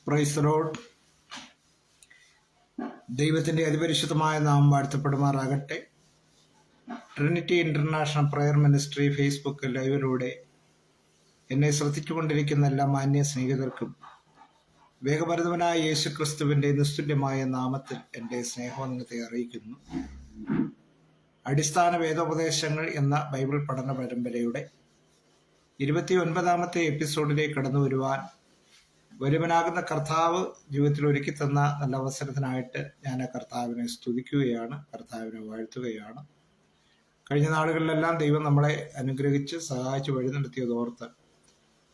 Praise the Lord. ദൈവത്തിൻ്റെ അതിപരിശുദ്ധമായ നാമം വാഴ്ത്തപ്പെടുമാറാകട്ടെ. Trinity International prayer ministry Facebook ലൈവിലൂടെ എന്നെ ശ്രദ്ധിച്ചുകൊണ്ടിരിക്കുന്ന എല്ലാ മാന്യ സ്നേഹിതർക്കും വേഗഭരതവനായ യേശു ക്രിസ്തുവിൻ്റെ നിസ്തുല്യമായ നാമത്തിൽ എൻ്റെ സ്നേഹവന്ദനത്തെ അറിയിക്കുന്നു. അടിസ്ഥാന വേദോപദേശങ്ങൾ എന്ന ബൈബിൾ പഠന പരമ്പരയുടെ 29ാമത്തെ എപ്പിസോഡിലേക്ക് കടന്നു വരുവാൻ വരുവനാകുന്ന കർത്താവ് ജീവിതത്തിൽ ഒരുക്കി തന്ന നല്ല അവസരത്തിനായിട്ട് ഞാൻ ആ കർത്താവിനെ സ്തുതിക്കുകയാണ്, കർത്താവിനെ വാഴ്ത്തുകയാണ്. കഴിഞ്ഞ നാളുകളിലെല്ലാം ദൈവം നമ്മളെ അനുഗ്രഹിച്ച് സഹായിച്ച് വഴി നടത്തിയതോർത്ത്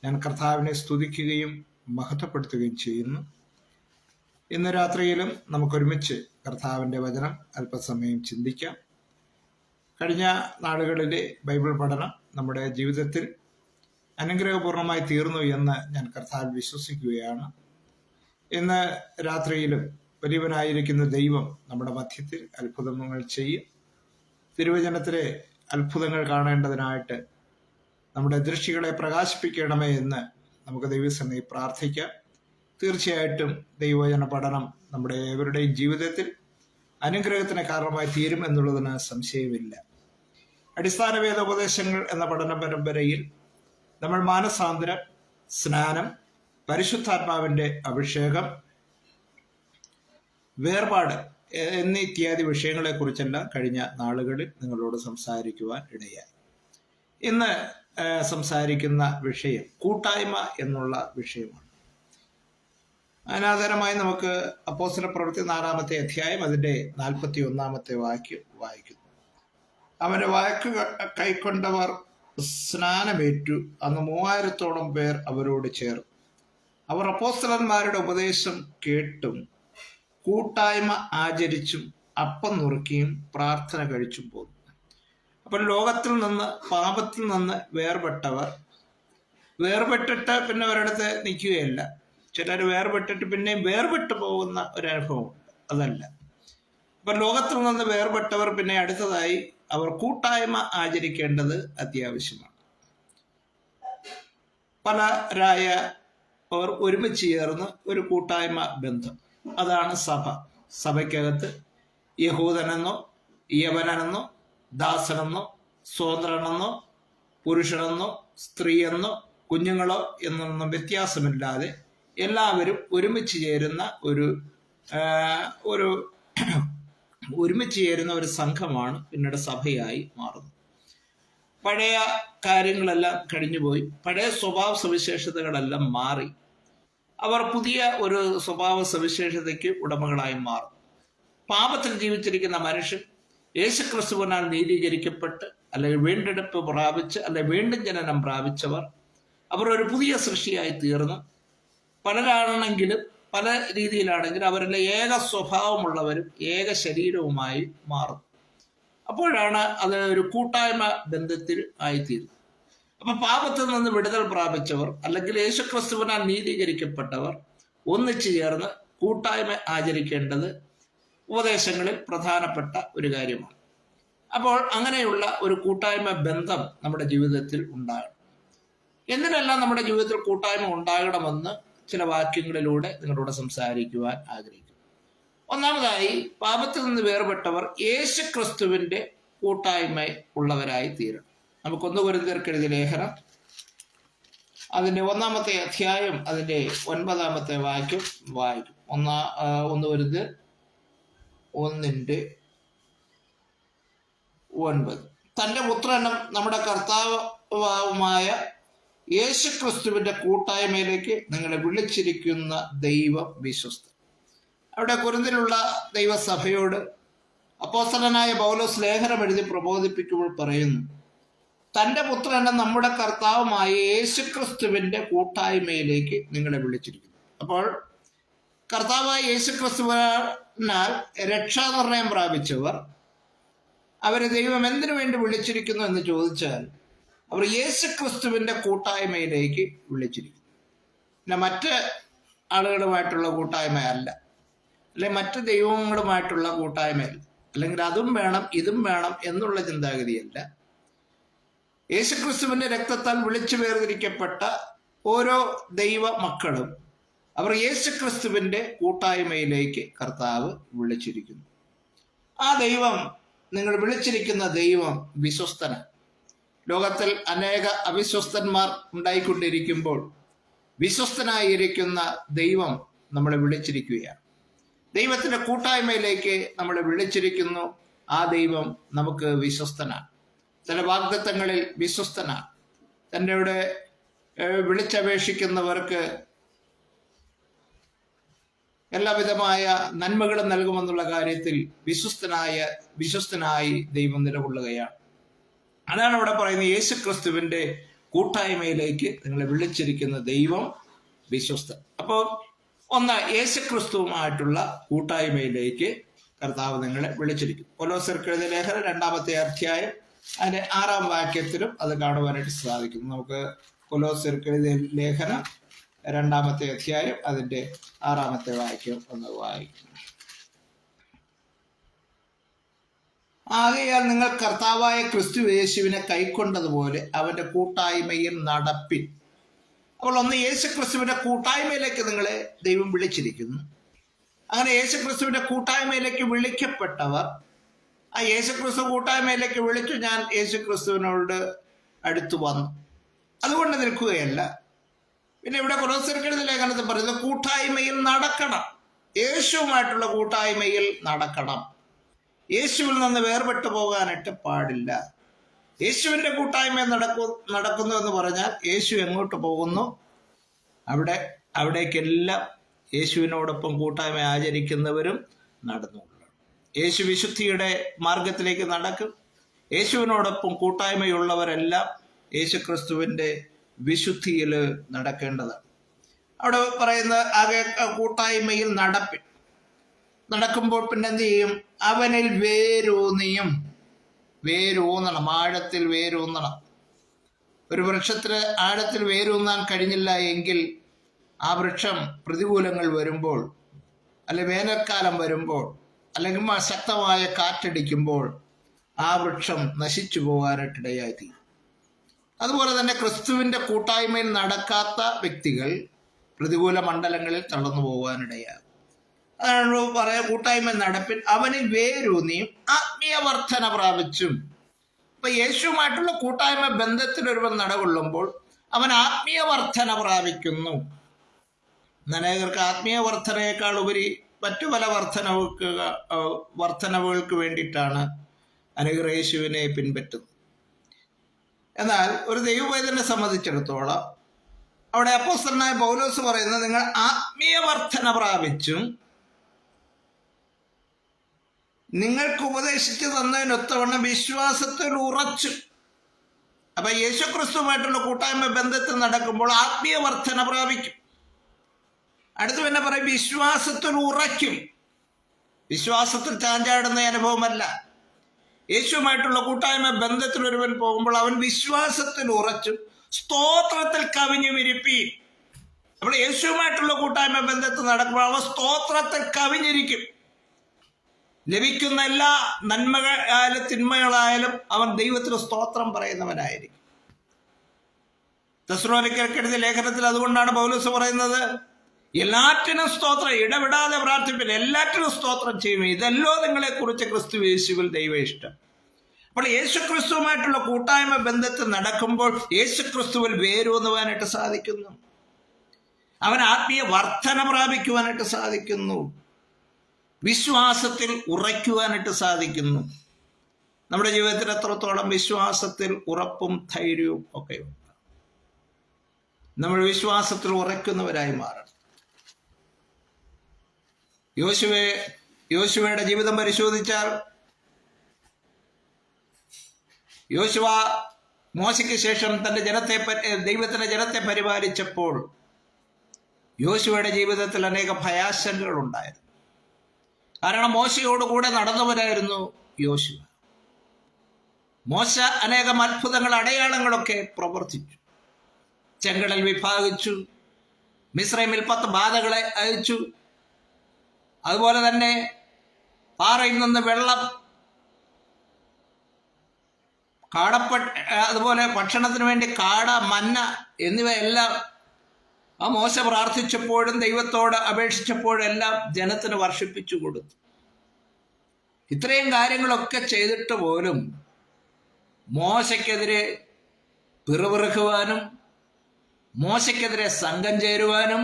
ഞാൻ കർത്താവിനെ സ്തുതിക്കുകയും മഹത്വപ്പെടുത്തുകയും ചെയ്യുന്നു. ഇന്ന് രാത്രിയിലും നമുക്കൊരുമിച്ച് കർത്താവിൻ്റെ വചനം അല്പസമയം ചിന്തിക്കാം. കഴിഞ്ഞ നാളുകളിലെ ബൈബിൾ പഠനം നമ്മുടെ ജീവിതത്തിൽ അനുഗ്രഹപൂർണമായി തീർന്നു എന്ന് ഞാൻ കർത്താവിൽ വിശ്വസിക്കുകയാണ്. ഇന്ന് രാത്രിയിലും വലിയവനായിരിക്കുന്ന ദൈവം നമ്മുടെ മധ്യത്തിൽ അത്ഭുതങ്ങൾ ചെയ്യും. തിരുവചനത്തിലെ അത്ഭുതങ്ങൾ കാണേണ്ടതിനായിട്ട് നമ്മുടെ ദൃഷ്ടികളെ പ്രകാശിപ്പിക്കണമേ എന്ന് നമുക്ക് ദൈവസന്നിധിയിൽ പ്രാർത്ഥിക്കാം. തീർച്ചയായിട്ടും ദൈവവചന പഠനം നമ്മുടെ ഏവരുടെയും ജീവിതത്തിൽ അനുഗ്രഹത്തിന് കാരണമായി തീരും എന്നുള്ളതിന് സംശയമില്ല. അടിസ്ഥാന വേദോപദേശങ്ങൾ എന്ന പഠന പരമ്പരയിൽ നമ്മൾ മാനസാന്തരം, സ്നാനം, പരിശുദ്ധാത്മാവിൻ്റെ അഭിഷേകം, വേർപാട് എന്നീ ഇത്യാദി വിഷയങ്ങളെക്കുറിച്ചെല്ലാം കഴിഞ്ഞ നാളുകളിൽ നിങ്ങളോട് സംസാരിക്കുവാൻ ഇടയായി. ഇന്ന് സംസാരിക്കുന്ന വിഷയം കൂട്ടായ്മ എന്നുള്ള വിഷയമാണ്. അനാദരമായി നമുക്ക് അപ്പോസ്തലപ്രവൃത്തി 4-ാമത്തെ അധ്യായം അതിൻ്റെ 41-ാമത്തെ വാക്യം വായിക്കുന്നു. അവൻ്റെ വാക്ക് കൈക്കൊണ്ടവർ സ്നാനമേറ്റു. അന്ന് 3000-ഓളം പേർ അവരോട് ചേർന്നു. അവർ അപ്പോസ്തലന്മാരുടെ ഉപദേശം കേട്ടും കൂട്ടായ്മ ആചരിച്ചും അപ്പം നുറുക്കിയും പ്രാർത്ഥന കഴിച്ചും പോന്നു. അപ്പോൾ ലോകത്തിൽ നിന്ന്, പാപത്തിൽ നിന്ന് വേർപെട്ടിട്ട് പിന്നെ ഒരിടത്ത് നിൽക്കുകയല്ല. ചിലർ വേർപെട്ടിട്ട് പിന്നെയും വേർപെട്ടു പോകുന്ന ഒരനുഭവമുണ്ട്. അതല്ല, അപ്പൊ ലോകത്തിൽ നിന്ന് വേർപെട്ടവർ പിന്നെ അടുത്തതായി അവർ കൂട്ടായ്മ ആചരിക്കേണ്ടത് അത്യാവശ്യമാണ്. പലരായ അവർ ഒരുമിച്ച് ചേർന്ന് ഒരു കൂട്ടായ്മ ബന്ധം, അതാണ് സഭ. സഭയ്ക്കകത്ത് യഹൂദനെന്നോ യവനനെന്നോ ദാസനെന്നോ സ്വതന്ത്രനെന്നോ പുരുഷനെന്നോ സ്ത്രീയെന്നോ കുഞ്ഞുങ്ങളോ എന്നൊന്നും വ്യത്യാസമില്ലാതെ എല്ലാവരും ഒരുമിച്ച് ചേരുന്ന ഒരുമിച്ച് ചേരുന്ന ഒരു സംഘമാണ് പിന്നീട് സഭയായി മാറുന്നത്. പഴയ കാര്യങ്ങളെല്ലാം കഴിഞ്ഞുപോയി, പഴയ സ്വഭാവ സവിശേഷതകളെല്ലാം മാറി അവർ പുതിയ ഒരു സ്വഭാവ സവിശേഷതയ്ക്ക് ഉടമകളായി മാറും. പാപത്തിൽ ജീവിച്ചിരിക്കുന്ന മനുഷ്യൻ യേശുക്രിസ്തുവിനാൽ നീതീകരിക്കപ്പെട്ട് അല്ലെങ്കിൽ വീണ്ടെടുപ്പ് പ്രാപിച്ച് അല്ലെങ്കിൽ വീണ്ടും ജനനം പ്രാപിച്ചവർ അവർ ഒരു പുതിയ സൃഷ്ടിയായി തീർന്നു. പലരാണെങ്കിലും പല രീതിയിലാണെങ്കിലും അവരെല്ലാം ഏക സ്വഭാവമുള്ളവരും ഏക ശരീരവുമായി മാറും. അപ്പോഴാണ് അത് ഒരു കൂട്ടായ്മ ബന്ധത്തിൽ ആയിത്തീരുന്നത്. അപ്പൊ പാപത്തിൽ നിന്ന് വിടുതൽ പ്രാപിച്ചവർ അല്ലെങ്കിൽ യേശുക്രിസ്തുവിനാൽ നീതീകരിക്കപ്പെട്ടവർ ഒന്നിച്ചു ചേർന്ന് കൂട്ടായ്മ ആചരിക്കേണ്ടത് ഉപദേശങ്ങളിൽ പ്രധാനപ്പെട്ട ഒരു കാര്യമാണ്. അപ്പോൾ അങ്ങനെയുള്ള ഒരു കൂട്ടായ്മ ബന്ധം നമ്മുടെ ജീവിതത്തിൽ ഉണ്ടാകണം. എന്തിനെല്ലാം നമ്മുടെ ജീവിതത്തിൽ കൂട്ടായ്മ ഉണ്ടാകണമെന്ന് ചില വാക്യങ്ങളിലൂടെ നിങ്ങളോട് സംസാരിക്കുവാൻ ആഗ്രഹിക്കുന്നു. ഒന്നാമതായി, പാപത്തിൽ നിന്ന് വേർപെട്ടവർ യേശുക്രിസ്തുവിന്റെ കൂട്ടായ്മ ഉള്ളവരായി തീരണം. നമുക്ക് 1 കൊരിന്ത്യർക്ക് എഴുതിയ ലേഖനം അതിന്റെ 1-ാമത്തെ അധ്യായം അതിന്റെ 9-ാമത്തെ വാക്യം വായിക്കും. 1 കൊരിന്ത്യർ 1:9. തന്റെ പുത്രനും നമ്മുടെ കർത്താവുമായ യേശുക്രിസ്തുവിന്റെ കൂട്ടായ്മയിലേക്ക് നിങ്ങളെ വിളിച്ചിരിക്കുന്ന ദൈവം വിശ്വസ്തൻ. അവിടെ കൊരിന്തിലുള്ള ദൈവസഭയോട് അപ്പോസ്തലനായ പൗലോസ് ലേഖനം എഴുതി പ്രബോധിപ്പിക്കുമ്പോൾ പറയുന്നു, തന്റെ പുത്രനും നമ്മുടെ കർത്താവുമായ യേശുക്രിസ്തുവിന്റെ കൂട്ടായ്മയിലേക്ക് നിങ്ങളെ വിളിച്ചിരിക്കുന്നു. അപ്പോൾ കർത്താവായ യേശുക്രിസ്തുവിനാൽ രക്ഷാനിർണയം പ്രാപിച്ചവർ അവരെ ദൈവം എന്തിനു വേണ്ടി വിളിച്ചിരിക്കുന്നു എന്ന് ചോദിച്ചാൽ അവർ യേശുക്രിസ്തുവിന്റെ കൂട്ടായ്മയിലേക്ക് വിളിച്ചിരിക്കുന്നു. പിന്നെ മറ്റ് ആളുകളുമായിട്ടുള്ള കൂട്ടായ്മയല്ല, അല്ലെങ്കിൽ മറ്റ് ദൈവങ്ങളുമായിട്ടുള്ള കൂട്ടായ്മയല്ല, അല്ലെങ്കിൽ അതും വേണം ഇതും വേണം എന്നുള്ള ചിന്താഗതിയല്ല. യേശുക്രിസ്തുവിന്റെ രക്തത്താൽ വിളിച്ചു വേർതിരിക്കപ്പെട്ട ഓരോ ദൈവ മക്കളും അവർ യേശുക്രിസ്തുവിൻ്റെ കൂട്ടായ്മയിലേക്ക് കർത്താവ് വിളിച്ചിരിക്കുന്നു. ആ ദൈവം, നിങ്ങൾ വിളിച്ചിരിക്കുന്ന ദൈവം വിശ്വസ്തനാണ്. ലോകത്തിൽ അനേക അവിശ്വസ്തന്മാർ ഉണ്ടായിക്കൊണ്ടിരിക്കുമ്പോൾ വിശ്വസ്തനായിരിക്കുന്ന ദൈവം നമ്മളെ വിളിച്ചിരിക്കുകയാണ്. ദൈവത്തിൻ്റെ കൂട്ടായ്മയിലേക്ക് നമ്മളെ വിളിച്ചിരിക്കുന്നു. ആ ദൈവം നമുക്ക് വിശ്വസ്തനാണ്. ചില വാഗ്ദത്തങ്ങളിൽ വിശ്വസ്തനാണ്. തന്നോട് വിളിച്ചപേക്ഷിക്കുന്നവർക്ക് എല്ലാവിധമായ നന്മകളും നൽകുമെന്നുള്ള കാര്യത്തിൽ വിശ്വസ്തനായി ദൈവം നിലകൊള്ളുകയാണ്. അതാണ് അവിടെ പറയുന്നത്, യേശുക്രിസ്തുവിൻ്റെ കൂട്ടായ്മയിലേക്ക് നിങ്ങളെ വിളിച്ചിരിക്കുന്ന ദൈവം വിശ്വസ്തൻ. അപ്പോൾ ഒന്ന്, യേശുക്രിസ്തുവുമായിട്ടുള്ള കൂട്ടായ്മയിലേക്ക് കർത്താവ് നിങ്ങളെ വിളിച്ചിരിക്കുന്നു. കൊലോസ്യർക്ക് എഴുതിയ ലേഖനം 2-ാമത്തെ അധ്യായം അതിൻ്റെ 6-ാം വാക്യത്തിലും അത് കാണുവാനായിട്ട് സാധിക്കുന്നു. നമുക്ക് കൊലോസ്യർക്ക് എഴുതിയ ലേഖനം 2-ാമത്തെ അധ്യായം അതിൻ്റെ 6-ാമത്തെ വാക്യം ഒന്ന് വായിക്കുന്നു. ആകയാൽ നിങ്ങൾ കർത്താവായ ക്രിസ്തു യേശുവിനെ കൈക്കൊണ്ടതുപോലെ അവന്റെ കൂട്ടായ്മയിൽ നടപ്പിൻ. അപ്പോൾ ഒന്ന്, യേശുക്രിസ്തുവിന്റെ കൂട്ടായ്മയിലേക്ക് നിങ്ങളെ ദൈവം വിളിച്ചിരിക്കുന്നു. അങ്ങനെ യേശുക്രിസ്തുവിന്റെ കൂട്ടായ്മയിലേക്ക് വിളിക്കപ്പെട്ടവർ ആ യേശുക്രിസ്തു കൂട്ടായ്മയിലേക്ക് വിളിച്ചു. ഞാൻ യേശുക്രിസ്തുവിനോട് അടുത്തു വന്നു, അതുകൊണ്ട് നിൽക്കുകയല്ല. പിന്നെ ഇവിടെ കൊലോസ്യർക്കെഴുതിയ ലേഖനത്തിൽ പറയുന്നത് കൂട്ടായ്മയിൽ നടക്കണം. യേശുവുമായിട്ടുള്ള കൂട്ടായ്മയിൽ നടക്കണം. യേശുവിൽ നിന്ന് വേർപെട്ടു പോകാനായിട്ട് പാടില്ല. യേശുവിൻ്റെ കൂട്ടായ്മ നടക്കുന്നു എന്ന് പറഞ്ഞാൽ യേശു എങ്ങോട്ട് പോകുന്നു അവിടേക്കെല്ലാം യേശുവിനോടൊപ്പം കൂട്ടായ്മ ആചരിക്കുന്നവരും നടന്നുകൊള്ളണം. യേശു വിശുദ്ധിയുടെ മാർഗത്തിലേക്ക് നടക്കും. യേശുവിനോടൊപ്പം കൂട്ടായ്മയുള്ളവരെല്ലാം യേശുക്രിസ്തുവിൻ്റെ വിശുദ്ധിയിൽ നടക്കേണ്ടതാണ്. അവിടെ പറയുന്ന ആകെ കൂട്ടായ്മയിൽ നടക്കുമ്പോൾ പിന്നെ എന്ത് ചെയ്യും? അവനിൽ വേരൂന്നണം, ആഴത്തിൽ വേരൂന്നണം. ഒരു വൃക്ഷത്തിന് ആഴത്തിൽ വേരൂന്നാൻ കഴിഞ്ഞില്ല എങ്കിൽ ആ വൃക്ഷം പ്രതികൂലങ്ങൾ വരുമ്പോൾ, അല്ലെങ്കിൽ വേനൽക്കാലം വരുമ്പോൾ, അല്ലെങ്കിൽ ശക്തമായ കാറ്റടിക്കുമ്പോൾ ആ വൃക്ഷം നശിച്ചു പോകാനായിട്ടിടയായി. അതുപോലെ തന്നെ ക്രിസ്തുവിൻ്റെ കൂട്ടായ്മയിൽ നടക്കാത്ത വ്യക്തികൾ പ്രതികൂല മണ്ഡലങ്ങളിൽ തളർന്നു പോകാനിടയാകും. അതാണ് പറയാ, കൂട്ടായ്മ നടപ്പിൽ അവനിൽ വേരൂന്നിയും ആത്മീയ വർധന പ്രാപിച്ചും. അപ്പൊ യേശുവുമായിട്ടുള്ള കൂട്ടായ്മ ബന്ധത്തിൽ ഒരുവൻ നടകൊള്ളുമ്പോൾ അവൻ ആത്മീയ വർധന പ്രാപിക്കുന്നു. അനേകർക്ക് ആത്മീയ വർധനയേക്കാൾ ഉപരി മറ്റു പല വർധനവുകൾക്ക് വേണ്ടിയിട്ടാണ് അനേകർ യേശുവിനെ പിൻപറ്റുന്നത്. എന്നാൽ ഒരു ദൈവവേദനെ സംബന്ധിച്ചിടത്തോളം അവിടെ അപ്പോസ്തലനായ പൗലോസ് പറയുന്നത്, നിങ്ങൾ ആത്മീയ വർധന പ്രാപിച്ചും നിങ്ങൾക്ക് ഉപദേശിച്ചു തന്നതിനൊത്തവണ്ണം വിശ്വാസത്തിൽ ഉറച്ചു. അപ്പൊ യേശുക്രിസ്തുവുമായിട്ടുള്ള കൂട്ടായ്മ ബന്ധത്തിൽ നടക്കുമ്പോൾ ആത്മീയ വർധന പ്രാപിക്കും. അടുത്ത് പിന്നെ പറയും വിശ്വാസത്തിൽ ഉറയ്ക്കും. വിശ്വാസത്തിൽ ചാഞ്ചാടുന്ന അനുഭവമല്ല. യേശുവുമായിട്ടുള്ള കൂട്ടായ്മ ബന്ധത്തിൽ ഒരുവൻ പോകുമ്പോൾ അവൻ വിശ്വാസത്തിൽ ഉറച്ചും സ്തോത്രത്തിൽ കവിഞ്ഞു വിരിപ്പീൻ. അപ്പോൾ യേശുവുമായിട്ടുള്ള കൂട്ടായ്മ ബന്ധത്തിൽ നടക്കുമ്പോൾ അവൻ സ്തോത്രത്തിൽ കവിഞ്ഞിരിക്കും. ലഭിക്കുന്ന എല്ലാ നന്മകളായാലും തിന്മകളായാലും അവൻ ദൈവത്തിന് സ്തോത്രം പറയുന്നവനായിരിക്കും. തെസ്സലോനിക്കർക്കെഴുതിയ ലേഖനത്തിൽ അതുകൊണ്ടാണ് പൗലോസ് പറയുന്നത്, എല്ലാറ്റിനും സ്തോത്രം, ഇടവിടാതെ പ്രാർത്ഥിപ്പില്ല, എല്ലാറ്റിനും സ്തോത്രം ചെയ്യും, ഇതല്ലോ നിങ്ങളെക്കുറിച്ച് ക്രിസ്തു യേശുവിൽ ദൈവ ഇഷ്ടം. അപ്പോൾ യേശുക്രിസ്തുവുമായിട്ടുള്ള കൂട്ടായ്മ ബന്ധത്തിൽ നടക്കുമ്പോൾ യേശുക്രിസ്തുവിൽ വേരൂന്നുവാനായിട്ട് സാധിക്കുന്നു. അവൻ ആത്മീയ വർധന പ്രാപിക്കുവാനായിട്ട് സാധിക്കുന്നു. വിശ്വാസത്തിൽ ഉറയ്ക്കുവാനായിട്ട് സാധിക്കുന്നു. നമ്മുടെ ജീവിതത്തിൽ എത്രത്തോളം വിശ്വാസത്തിൽ ഉറപ്പും ധൈര്യവും ഒക്കെ ഉണ്ട്. നമ്മൾ വിശ്വാസത്തിൽ ഉറയ്ക്കുന്നവരായി മാറണം. യോശുവയുടെ ജീവിതം പരിശോധിച്ചാൽ, യോശുവ മോശയ്ക്ക് ശേഷം ദൈവത്തിന്റെ ജനത്തെ പരിപാലിച്ചപ്പോൾ യോശുവയുടെ ജീവിതത്തിൽ അനേക ഭയാശങ്കകൾ ഉണ്ടായിരുന്നു. കാരണം മോശയോടുകൂടെ നടന്നവരായിരുന്നു യോശുവ. മോശ അനേകം അത്ഭുതങ്ങൾ, അടയാളങ്ങളൊക്കെ പ്രവർത്തിച്ചു. ചെങ്കടൽ വിഭാഗിച്ചു, മിസ്രൈമിൽ 10 ബാധകളെ അയച്ചു. അതുപോലെ തന്നെ പാറയിൽ നിന്ന് വെള്ളം, അതുപോലെ ഭക്ഷണത്തിന് വേണ്ടി കാട, മന്ന എന്നിവയെല്ലാം ആ മോശ പ്രാർത്ഥിച്ചപ്പോഴും ദൈവത്തോട് അപേക്ഷിച്ചപ്പോഴെല്ലാം ജനത്തിന് വർഷിപ്പിച്ചു കൊടുത്തു. ഇത്രയും കാര്യങ്ങളൊക്കെ ചെയ്തിട്ട് പോലും മോശയ്ക്കെതിരെ പിറുപിറുക്കുവാനും മോശയ്ക്കെതിരെ സംഘം ചേരുവാനും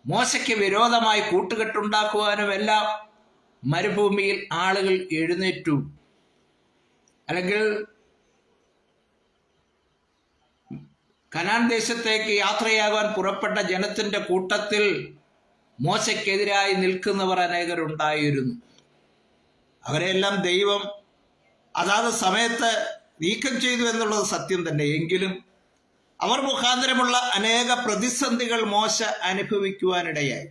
മോശയ്ക്ക് വിരോധമായി കൂട്ടുകെട്ടുണ്ടാക്കുവാനും എല്ലാം മരുഭൂമിയിൽ ആളുകൾ എഴുന്നേറ്റു. അല്ലെങ്കിൽ കനാൻ ദേശത്തേക്ക് യാത്രയാകാൻ പുറപ്പെട്ട ജനത്തിന്റെ കൂട്ടത്തിൽ മോശയ്ക്കെതിരായി നിൽക്കുന്നവർ അനേകരുണ്ടായിരുന്നു. അവരെല്ലാം ദൈവം അതാത് സമയത്ത് നീക്കം ചെയ്തു എന്നുള്ളത് സത്യം തന്നെ. എങ്കിലും അവർ മുഖാന്തരമുള്ള അനേക പ്രതിസന്ധികൾ മോശ അനുഭവിക്കുവാനിടയായി.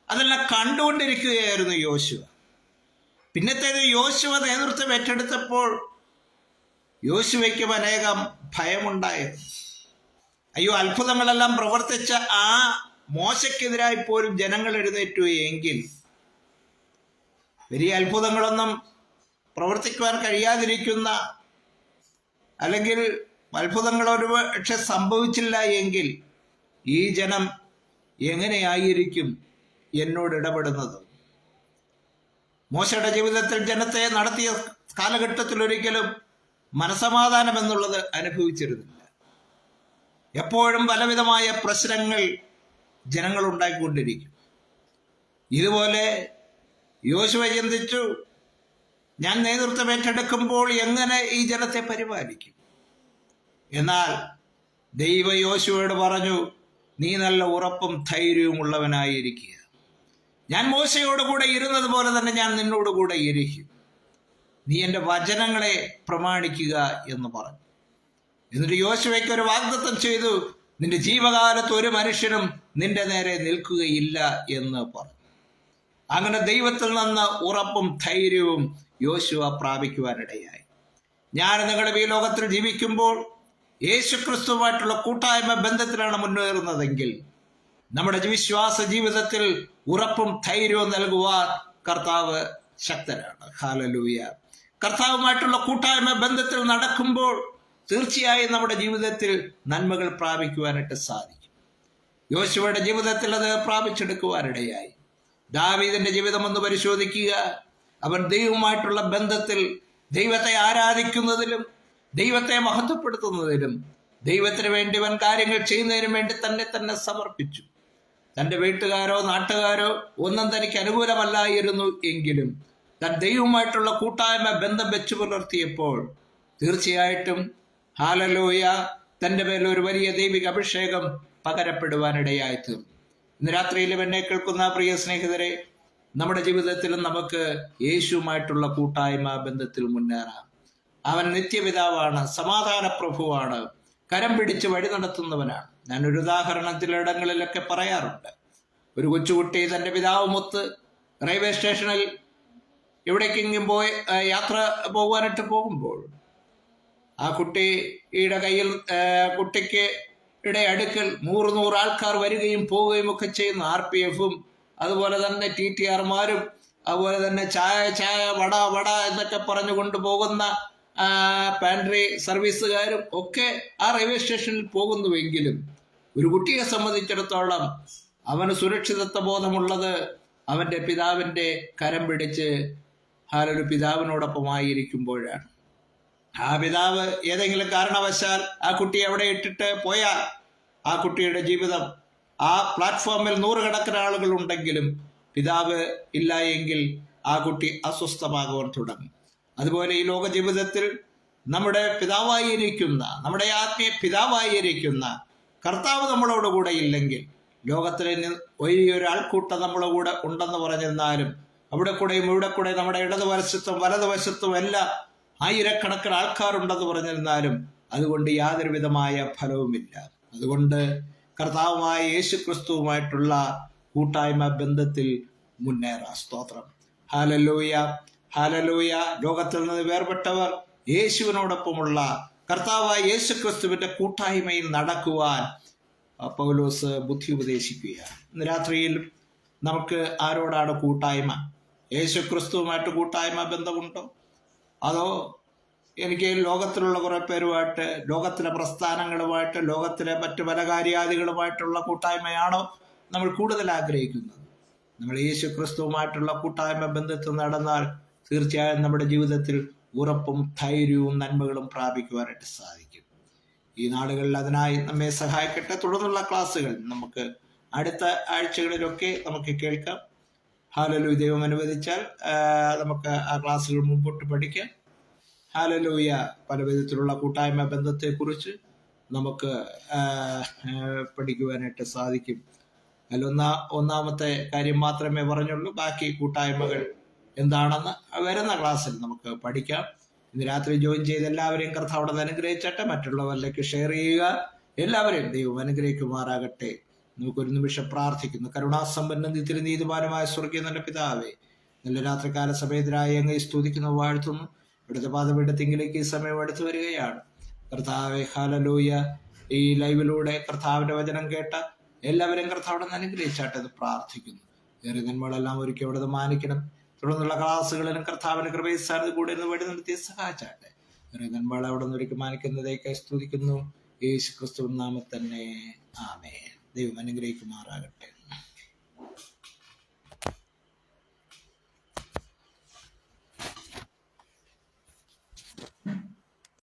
അതെല്ലാം കണ്ടുകൊണ്ടിരിക്കുകയായിരുന്നു യോശുവ. പിന്നത്തേത് യോശുവ നേതൃത്വം ഏറ്റെടുത്തപ്പോൾ യോശുവയ്ക്കും അനേകം ഭയമുണ്ടായിരുന്നു. അയ്യോ, അത്ഭുതങ്ങളെല്ലാം പ്രവർത്തിച്ച ആ മോശയ്ക്കെതിരായി പോലും ജനങ്ങൾ എഴുന്നേറ്റു എങ്കിൽ വലിയ അത്ഭുതങ്ങളൊന്നും പ്രവർത്തിക്കുവാൻ കഴിയാതിരിക്കുന്ന, അല്ലെങ്കിൽ അത്ഭുതങ്ങൾ ഒരുപക്ഷെ സംഭവിച്ചില്ല എങ്കിൽ ഈ ജനം എങ്ങനെയായിരിക്കും എന്നോട് ഇടപെടുന്നത്? മോശയുടെ ജീവിതത്തിൽ ജനത്തെ നടത്തിയ കാലഘട്ടത്തിൽ ഒരിക്കലും മനസമാധാനം എന്നുള്ളത് അനുഭവിച്ചിരുന്നില്ല. എപ്പോഴും പലവിധമായ പ്രശ്നങ്ങൾ ജനങ്ങൾ ഉണ്ടാക്കിക്കൊണ്ടിരിക്കും. ഇതുപോലെ യോശുവ ചിന്തിച്ചു, ഞാൻ നേതൃത്വം ഏറ്റെടുക്കുമ്പോൾ എങ്ങനെ ഈ ജനത്തെ പരിപാലിക്കും? എന്നാൽ ദൈവം യോശുവയോട് പറഞ്ഞു, നീ നല്ല ഉറപ്പും ധൈര്യവും ഉള്ളവനായിരിക്കുക. ഞാൻ മോശയോടുകൂടെ ഇരുന്നത് പോലെ തന്നെ ഞാൻ നിന്നോടുകൂടെ ഇരിക്കും. നീ എൻ്റെ വചനങ്ങളെ പ്രമാണിക്കുക എന്ന് പറഞ്ഞു. എന്നിട്ട് യോശുവയ്ക്ക് ഒരു വാഗ്ദത്തം ചെയ്തു, നിന്റെ ജീവകാലത്ത് ഒരു മനുഷ്യനും നിന്റെ നേരെ നിൽക്കുകയില്ല എന്ന് പറഞ്ഞു. അങ്ങനെ ദൈവത്തിൽ നിന്ന് ഉറപ്പും ധൈര്യവും യോശുവ പ്രാപിക്കുവാനിടയായി. ഞാൻ നിങ്ങളുടെ ഈ ലോകത്തിൽ ജീവിക്കുമ്പോൾ യേശുക്രിസ്തുവായിട്ടുള്ള കൂട്ടായ്മ ബന്ധത്തിലാണ് മുന്നേറുന്നതെങ്കിൽ നമ്മുടെ വിശ്വാസ ജീവിതത്തിൽ ഉറപ്പും ധൈര്യവും നൽകുവാൻ കർത്താവ് ശക്തനാണ്. ഹല്ലേലൂയ. കർത്താവുമായിട്ടുള്ള കൂട്ടായ്മ ബന്ധത്തിൽ നടക്കുമ്പോൾ തീർച്ചയായും നമ്മുടെ ജീവിതത്തിൽ നന്മകൾ പ്രാപിക്കുവാനായിട്ട് സാധിക്കും. യോശുവയുടെ ജീവിതത്തിൽ അത് പ്രാപിച്ചെടുക്കുവാനിടയായി. ദാവീദിന്റെ ജീവിതം ഒന്ന് പരിശോധിക്കുക. അവൻ ദൈവവുമായിട്ടുള്ള ബന്ധത്തിൽ ദൈവത്തെ ആരാധിക്കുന്നതിലും ദൈവത്തെ മഹത്വപ്പെടുത്തുന്നതിലും ദൈവത്തിന് വേണ്ടി അവൻ കാര്യങ്ങൾ ചെയ്യുന്നതിനും വേണ്ടി തന്നെ സമർപ്പിച്ചു. തൻ്റെ വീട്ടുകാരോ നാട്ടുകാരോ ഒന്നും തനിക്ക് അനുകൂലമല്ലായിരുന്നു എങ്കിലും താൻ ദൈവവുമായിട്ടുള്ള കൂട്ടായ്മ ബന്ധം വെച്ചു പുലർത്തിയപ്പോൾ തീർച്ചയായിട്ടും ഹല്ലേലൂയ, തൻ്റെ മേൽ ഒരു വലിയ ദൈവിക അഭിഷേകം പകരപ്പെടുവാനിടയായി തീർന്നു. ഇന്ന് രാത്രിയിലും എന്നെ കേൾക്കുന്ന പ്രിയ സ്നേഹിതരെ, നമ്മുടെ ജീവിതത്തിലും നമുക്ക് യേശുവുമായിട്ടുള്ള കൂട്ടായ്മ ബന്ധത്തിൽ മുന്നേറാം. അവൻ നിത്യപിതാവാണ്, സമാധാന പ്രഭുവാണ്, കരം പിടിച്ച് വഴി നടത്തുന്നവനാണ്. ഞാനൊരു ഉദാഹരണത്തിലിടങ്ങളിലൊക്കെ പറയാറുണ്ട്. ഒരു കൊച്ചുകുട്ടി തൻ്റെ പിതാവുമൊത്ത് റെയിൽവേ സ്റ്റേഷനിൽ എവിടേക്കെങ്കിലും പോയി യാത്ര പോകുവാനായിട്ട് പോകുമ്പോൾ ആ കുട്ടിയുടെ കയ്യിൽ കുട്ടിക്ക് അടുക്കൽ 100 ആൾക്കാർ വരികയും പോവുകയും ഒക്കെ ചെയ്യുന്നു. RPF-ഉം അതുപോലെ തന്നെ TTR-മാരും അതുപോലെ തന്നെ ചായ വട എന്നൊക്കെ പറഞ്ഞു കൊണ്ടുപോകുന്ന പാൻട്രി സർവീസുകാരും ഒക്കെ ആ റെയിൽവേ സ്റ്റേഷനിൽ പോകുന്നുവെങ്കിലും ഒരു കുട്ടിയെ സംബന്ധിച്ചിടത്തോളം അവന് സുരക്ഷിതത്വ ബോധമുള്ളത് അവൻ്റെ പിതാവിൻ്റെ കരം പിടിച്ച് ഒരു പിതാവിനോടൊപ്പമായിരിക്കുമ്പോഴാണ്. ആ പിതാവ് ഏതെങ്കിലും കാരണവശാൽ ആ കുട്ടിയെ അവിടെ ഇട്ടിട്ട് പോയാൽ ആ കുട്ടിയുടെ ജീവിതം ആ പ്ലാറ്റ്ഫോമിൽ 100 കണക്കിന് ആളുകൾ ഉണ്ടെങ്കിലും പിതാവ് ഇല്ല എങ്കിൽ ആ കുട്ടി അസ്വസ്ഥമാകുവാൻ തുടങ്ങും. അതുപോലെ ഈ ലോക ജീവിതത്തിൽ നമ്മുടെ പിതാവായിരിക്കുന്ന, നമ്മുടെ ആത്മീയ പിതാവായിരിക്കുന്ന കർത്താവ് നമ്മളോട് കൂടെ ഇല്ലെങ്കിൽ ലോകത്തിലെ വലിയൊരു ആൾക്കൂട്ടം നമ്മളെ കൂടെ ഉണ്ടെന്ന് പറഞ്ഞിരുന്നാലും അവിടെ കൂടെയും ഇവിടെ കൂടെ നമ്മുടെ ഇടതുവശത്തും വലതുവശത്തും എല്ലാം ആയിരക്കണക്കിന് ആൾക്കാരുണ്ടെന്ന് പറഞ്ഞിരുന്നാലും അതുകൊണ്ട് യാതൊരു വിധമായ ഫലവുമില്ല. അതുകൊണ്ട് കർത്താവുമായ യേശുക്രിസ്തുവുമായിട്ടുള്ള കൂട്ടായ്മ ബന്ധത്തിൽ മുന്നേറാം. സ്തോത്രം. Hallelujah, hallelujah. ലോകത്തിൽ നിന്ന് വേർപെട്ടവർ യേശുവിനോടൊപ്പമുള്ള കർത്താവായ യേശുക്രിസ്തുവിന്റെ കൂട്ടായ്മയിൽ നടക്കുവാൻ പൗലോസ് ബുദ്ധി ഉപദേശിക്കുകയാണ്. ഇന്ന് രാത്രിയിൽ നമുക്ക് ആരോടാണ് കൂട്ടായ്മ? യേശുക്രിസ്തുവുമായിട്ട് കൂട്ടായ്മ ബന്ധമുണ്ടോ? അതോ എനിക്ക് ലോകത്തിലുള്ള കുറേ പേരുമായിട്ട്, ലോകത്തിലെ പ്രസ്ഥാനങ്ങളുമായിട്ട്, ലോകത്തിലെ മറ്റു പല കാര്യാദികളുമായിട്ടുള്ള കൂട്ടായ്മയാണോ നമ്മൾ കൂടുതൽ ആഗ്രഹിക്കുന്നത്? നമ്മൾ യേശു ക്രിസ്തുവുമായിട്ടുള്ള കൂട്ടായ്മ ബന്ധത്തിൽ നടന്നാൽ തീർച്ചയായും നമ്മുടെ ജീവിതത്തിൽ ഉറപ്പും ധൈര്യവും നന്മകളും പ്രാപിക്കുവാനായിട്ട് സാധിക്കും. ഈ നാളുകളിൽ അതിനായി നമ്മെ സഹായിക്കട്ടെ. തുടർന്നുള്ള ക്ലാസ്സുകൾ നമുക്ക് അടുത്ത ആഴ്ചകളിലൊക്കെ നമുക്ക് കേൾക്കാം. ഹല്ലേലൂയ. ദൈവം അനുവദിച്ചാൽ നമുക്ക് ആ ക്ലാസ്സുകൾ മുമ്പോട്ട് പഠിക്കാം. ഹല്ലേലൂയ. പല വിധത്തിലുള്ള കൂട്ടായ്മ ബന്ധത്തെക്കുറിച്ച് നമുക്ക് പഠിക്കുവാനായിട്ട് സാധിക്കും. അതിൽ ഒന്നാമത്തെ കാര്യം മാത്രമേ പറഞ്ഞുള്ളൂ. ബാക്കി കൂട്ടായ്മകൾ എന്താണെന്ന് വരുന്ന ക്ലാസ്സിൽ നമുക്ക് പഠിക്കാം. ഇന്ന് രാത്രി ജോയിൻ ചെയ്ത് എല്ലാവരെയും കർത്താവ് അനുഗ്രഹിച്ചട്ടെ. മറ്റുള്ളവരിലേക്ക് ഷെയർ ചെയ്യുക. എല്ലാവരെയും ദൈവം അനുഗ്രഹിക്കുമാറാകട്ടെ. നമുക്കൊരു നിമിഷം പ്രാർത്ഥിക്കുന്നു. കരുണാസമ്പന്ന നിത്യനീതിമാനുമായ സ്വർഗീയ നല്ല പിതാവേ, നല്ല രാത്രികാല സമയത്തിനായി അങ്ങ് സ്തുതിക്കുന്നു, വാഴ്ത്തുന്നു. ഇവിടുത്തെ പാദപീഠത്തിങ്കിലേക്ക് ഈ സമയം എടുത്തു വരികയാണ്. കർത്താവേ, ഹല്ലേലൂയ. ഈ ലൈവിലൂടെ കർത്താവിന്റെ വചനം കേട്ട എല്ലാവരെയും കർത്താവിനെ അനുഗ്രഹിച്ചാട്ടെ എന്ന് പ്രാർത്ഥിക്കുന്നു. ഏറെ നന്മകളെല്ലാം ഒരുക്കി അവിടെ മാനിക്കണം. തുടർന്നുള്ള ക്ലാസ്സുകളിലും കർത്താവിന്റെ കൃപയിസ്ഥാനത്ത് കൂടെ വേണ്ടി നിർത്തി സഹായിച്ചാട്ടെ. ഏറെ നന്മകളെ അവിടെ നിന്ന് ഒരുക്കി മാനിക്കുന്നതേക്ക് സ്തുതിക്കുന്നു. യേശു ക്രിസ്തു നാമത്തിൽ തന്നെ. ആമേൻ. ദൈവം അനുഗ്രഹിക്കുമാറാകട്ടെ.